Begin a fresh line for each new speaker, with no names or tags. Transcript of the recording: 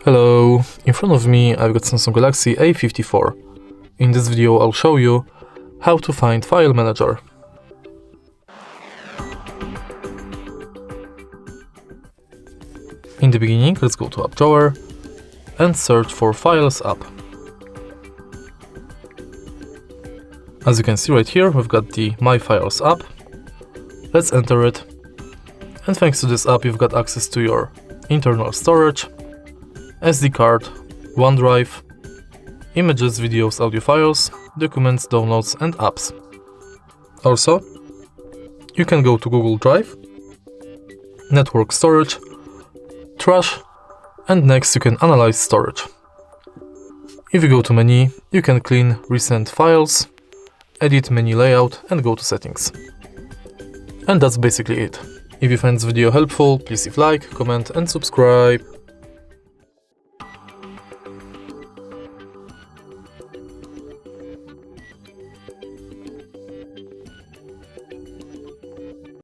Hello, in front of me I've got Samsung Galaxy A54. In this video I'll show you how to find File Manager. In the beginning, let's go to App Drawer and search for Files app. As you can see right here, we've got the My Files app. Let's enter it. And thanks to this app, you've got access to your internal storage, SD card, OneDrive, images, videos, audio files, documents, downloads and apps. Also, you can go to Google Drive, network storage, trash, and next you can analyze storage. If you go to menu, you can clean recent files, edit menu layout and go to settings. And that's basically it. If you find this video helpful, please leave like, comment and subscribe.